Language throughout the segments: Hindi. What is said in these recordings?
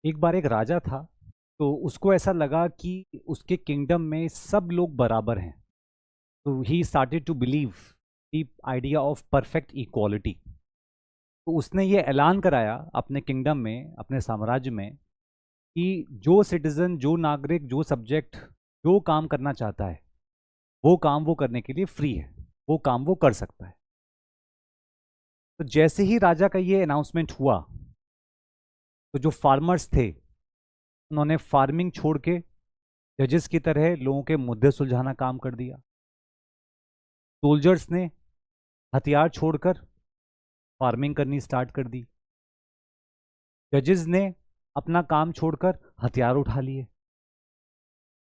एक बार एक राजा था। तो उसको ऐसा लगा कि उसके किंगडम में सब लोग बराबर हैं। तो he started to believe the idea of perfect equality. तो उसने ये ऐलान कराया अपने किंगडम में, अपने साम्राज्य में, कि जो सिटीजन, जो नागरिक, जो सब्जेक्ट जो काम करना चाहता है वो काम वो करने के लिए फ्री है, वो काम वो कर सकता है। तो जैसे ही राजा का ये अनाउंसमेंट हुआ, तो जो फार्मर्स थे उन्होंने फार्मिंग छोड़ के जजेस की तरह लोगों के मुद्दे सुलझाना काम कर दिया। सोल्जर्स ने हथियार छोड़कर फार्मिंग करनी स्टार्ट कर दी। जजेस ने अपना काम छोड़कर हथियार उठा लिए।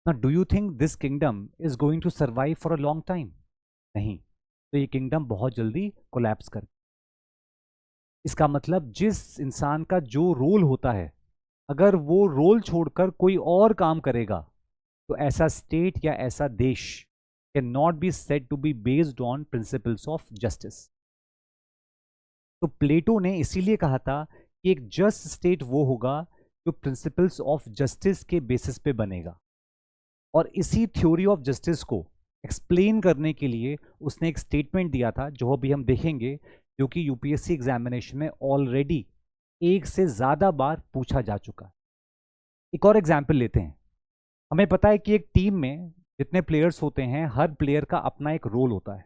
ना, do you think this kingdom is going to survive for a long time? नहीं। तो ये किंगडम बहुत जल्दी कोलैप्स कर। इसका मतलब जिस इंसान का जो रोल होता है, अगर वो रोल छोड़कर कोई और काम करेगा, तो ऐसा स्टेट या ऐसा देश can not be said to be based on principles of justice. तो प्लेटो ने इसीलिए कहा था कि एक जस्ट स्टेट वो होगा जो प्रिंसिपल्स ऑफ जस्टिस के बेसिस पे बनेगा। और इसी थ्योरी ऑफ जस्टिस को एक्सप्लेन करने के लिए उसने एक स्टेटमेंट दिया था, जो अभी हम देखेंगे, जो कि यूपीएससी एग्जामिनेशन में ऑलरेडी एक से ज्यादा बार पूछा जा चुका है। एक और एग्जाम्पल लेते हैं। हमें पता है कि एक टीम में जितने प्लेयर्स होते हैं, हर प्लेयर का अपना एक रोल होता है।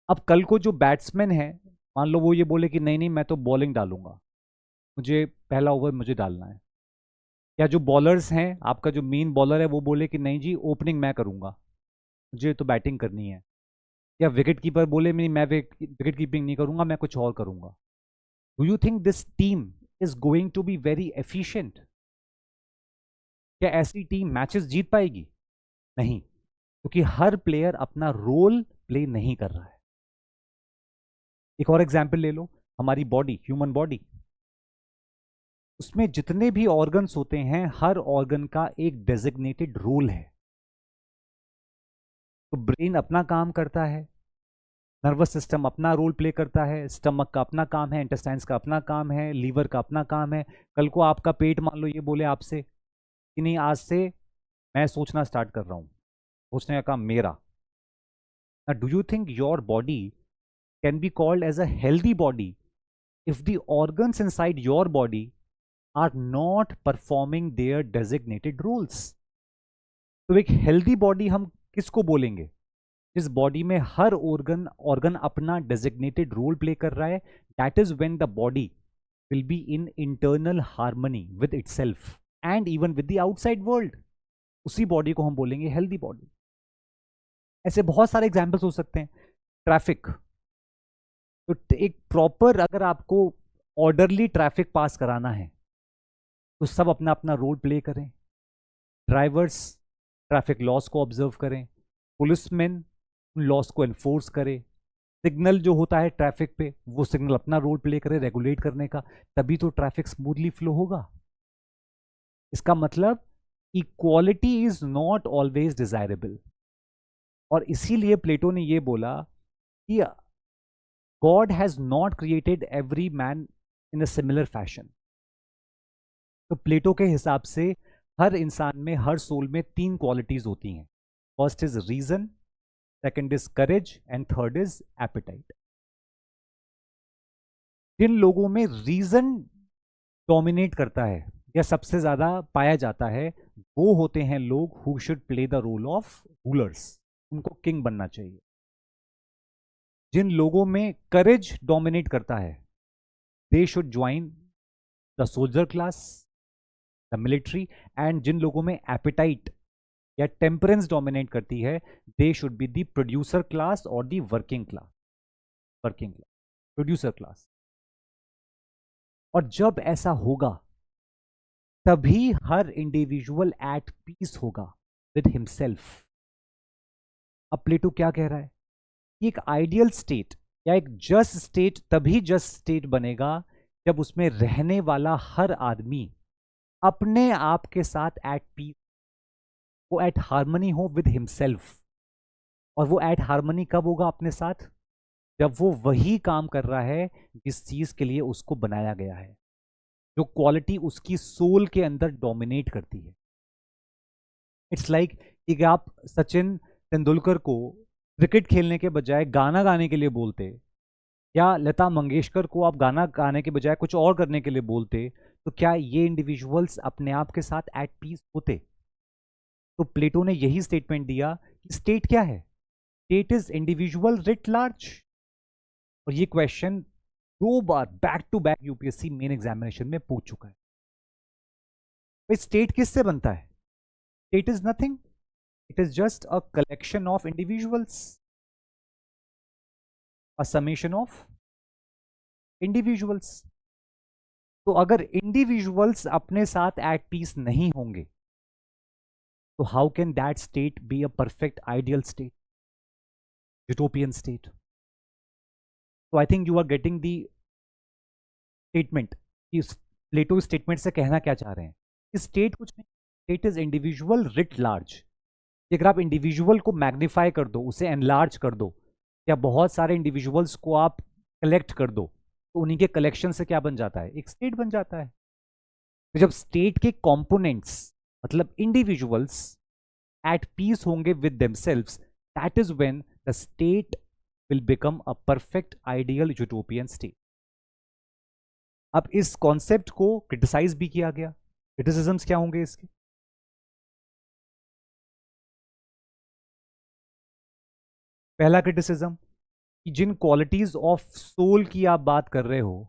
अब कल को जो बैट्समैन है, मान लो वो ये बोले कि नहीं नहीं, मैं तो बॉलिंग डालूंगा, मुझे पहला ओवर मुझे डालना है। या जो बॉलर्स हैं, आपका जो मेन बॉलर है वो बोले कि नहीं जी, ओपनिंग मैं करूंगा, मुझे तो बैटिंग करनी है। या विकेट कीपर बोले नहीं, मैं विकेट कीपिंग नहीं करूंगा, मैं कुछ और करूंगा। Do you think this team is going to be very efficient? क्या ऐसी टीम मैचेस जीत पाएगी? नहीं, क्योंकि हर प्लेयर अपना रोल प्ले नहीं कर रहा है। एक और एग्जाम्पल ले लो, हमारी बॉडी, ह्यूमन बॉडी, उसमें जितने भी ऑर्गन्स होते हैं, हर ऑर्गन का एक डेजिग्नेटेड रोल है। तो ब्रेन अपना काम करता है, नर्वस सिस्टम अपना रोल प्ले करता है, स्टमक का अपना काम है, इंटेस्टाइन्स का अपना काम है, लीवर का अपना काम है। कल को आपका पेट मान लो ये बोले आपसे कि नहीं, आज से मैं सोचना स्टार्ट कर रहा हूँ, सोचने का काम मेरा। Do you think your body can be called as a healthy body if the organs inside your body are not performing their designated roles? तो एक हेल्दी बॉडी हम किसको बोलेंगे? जिस बॉडी में हर ऑर्गन ऑर्गन अपना डेजिग्नेटेड रोल प्ले कर रहा है। That is when the body will be in internal harmony with itself and even with the outside world. उसी बॉडी को हम बोलेंगे हेल्दी बॉडी। ऐसे बहुत सारे एग्जाम्पल्स हो सकते हैं। ट्रैफिक, तो एक प्रॉपर, अगर आपको ऑर्डरली ट्रैफिक पास कराना है तो सब अपना अपना रोल प्ले करें। ड्राइवर्स ट्रैफिक लॉस को ऑब्जर्व करें, पुलिसमैन उन लॉस को एनफोर्स करे, सिग्नल जो होता है ट्रैफिक पे वो सिग्नल अपना रोल प्ले करे रेगुलेट करने का, तभी तो ट्रैफिक स्मूथली फ्लो होगा। इसका मतलब equality is not always desirable. और इसीलिए प्लेटो ने ये बोला कि God has not created every man in a similar fashion. तो प्लेटो के हिसाब से हर इंसान में, हर सोल में तीन क्वालिटीज होती हैं। First is reason, second is courage and third is appetite. जिन लोगों में रीजन डोमिनेट करता है या सबसे ज्यादा पाया जाता है, वो होते हैं लोग who should play the role of rulers, उनको किंग बनना चाहिए। जिन लोगों में करेज डोमिनेट करता है, they should join the soldier class, the military. And जिन लोगों में एपेटाइट या टेम्परेंस डोमिनेट करती है, they should be the producer class और the working class. Producer class. और जब ऐसा होगा तभी हर इंडिविजुअल एट पीस होगा विद हिमसेल्फ। अब प्लेटो क्या कह रहा है कि एक आइडियल स्टेट या एक जस्ट स्टेट तभी जस्ट स्टेट बनेगा जब उसमें रहने वाला हर आदमी अपने आप के साथ एट पीस, वो एट हार्मनी हो विद हिमसेल्फ। और वो एट हार्मनी कब होगा अपने साथ? जब वो वही काम कर रहा है जिस चीज के लिए उसको बनाया गया है। जो क्वालिटी उसकी सोल के अंदर डोमिनेट करती है। इट्स लाइक कि आप सचिन तेंदुलकर को क्रिकेट खेलने के बजाय गाना गाने के लिए बोलते, या लता मंगेशकर को आप गाना गाने के बजाय कुछ और करने के लिए बोलते, तो क्या ये इंडिविजुअल्स अपने आप के साथ एट पीस होते? तो प्लेटो ने यही स्टेटमेंट दिया कि स्टेट क्या है? State is individual writ large. और ये क्वेश्चन 2 बार back to back UPSC main examination में पूछ चुका है। भाई स्टेट किससे बनता है? State is nothing, it is just a collection of individuals, a summation of individuals. तो अगर इंडिविजुअल्स अपने साथ एट पीस नहीं होंगे, तो how can that state be a perfect ideal state, utopian state? तो I think you are getting the statement कि प्लेटो स्टेटमेंट से कहना क्या चाह रहे हैं कि स्टेट कुछ नहीं, state is individual writ large. अगर आप इंडिविजुअल को मैग्नीफाई कर दो, उसे एनलार्ज कर दो, या बहुत सारे इंडिविजुअल्स को आप कलेक्ट कर दो, तो उन्हीं के कलेक्शन से क्या बन जाता है? एक स्टेट बन जाता है। तो जब स्टेट के कंपोनेंट्स मतलब इंडिविजुअल्स एट पीस होंगे with themselves, that is when the state will become a perfect ideal utopian state. अब इस कॉन्सेप्ट को क्रिटिसाइज भी किया गया। क्रिटिसिज्म्स क्या होंगे इसके? पहला क्रिटिसिज्म कि जिन क्वालिटीज ऑफ सोल की आप बात कर रहे हो,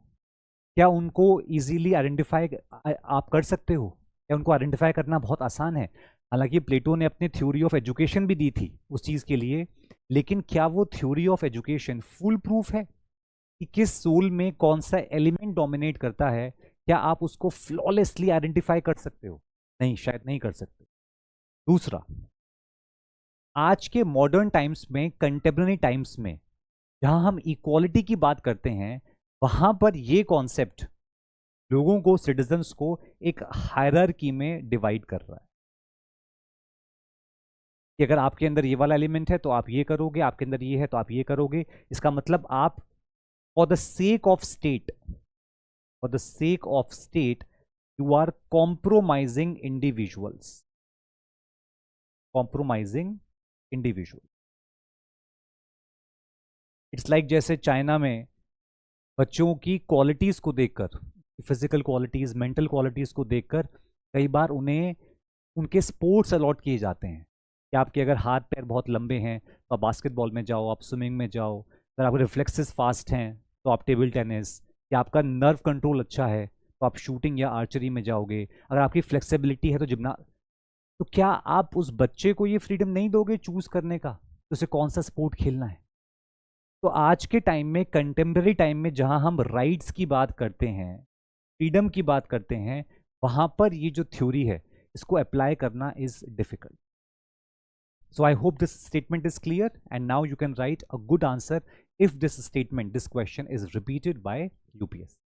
क्या उनको इजीली आइडेंटिफाई आप कर सकते हो? क्या उनको आइडेंटिफाई करना बहुत आसान है? हालांकि प्लेटो ने अपनी थ्योरी ऑफ एजुकेशन भी दी थी उस चीज के लिए, लेकिन क्या वो theory of education full proof है कि किस सोल में कौन सा एलिमेंट डोमिनेट करता है? क्या आप उसको फ्लॉलेसली आइडेंटिफाई कर सकते हो? नहीं, शायद नहीं कर सकते। दूसरा, आज के मॉडर्न टाइम्स में, कंटेम्पररी टाइम्स में, जहां हम इक्वालिटी की बात करते हैं, वहां पर ये कॉन्सेप्ट लोगों को, सिटीजन्स को एक हायरार्की में डिवाइड कर रहा है कि अगर आपके अंदर ये वाला एलिमेंट है तो आप ये करोगे, आपके अंदर ये है तो आप ये करोगे। इसका मतलब आप for the sake of state, for the sake of state you are compromising individuals, compromising individual. It's like जैसे चाइना में बच्चों की क्वालिटीज को देखकर, फिजिकल क्वालिटीज, मेंटल क्वालिटीज को देखकर कई बार उन्हें उनके स्पोर्ट्स अलॉट किए जाते हैं कि आपके अगर हाथ पैर बहुत लंबे हैं तो आप बास्केटबॉल में जाओ, आप स्विमिंग में जाओ, अगर आपके रिफ्लेक्सेस फास्ट हैं तो आप टेबल टेनिस, या आपका नर्व कंट्रोल अच्छा है तो आप शूटिंग या आर्चरी में जाओगे, अगर आपकी फ्लेक्सिबिलिटी है तो जिम्ना। तो क्या आप उस बच्चे को ये फ्रीडम नहीं दोगे चूज करने का तो उसे कौन सा स्पोर्ट खेलना है? तो आज के टाइम में, कंटेम्प्रेरी टाइम में, जहां हम राइट्स की बात करते हैं, फ्रीडम की बात करते हैं, वहां पर ये जो थ्योरी है इसको अप्लाई करना is difficult. So I hope this statement is clear, and now you can write a good answer if this statement, this question is repeated by UPS.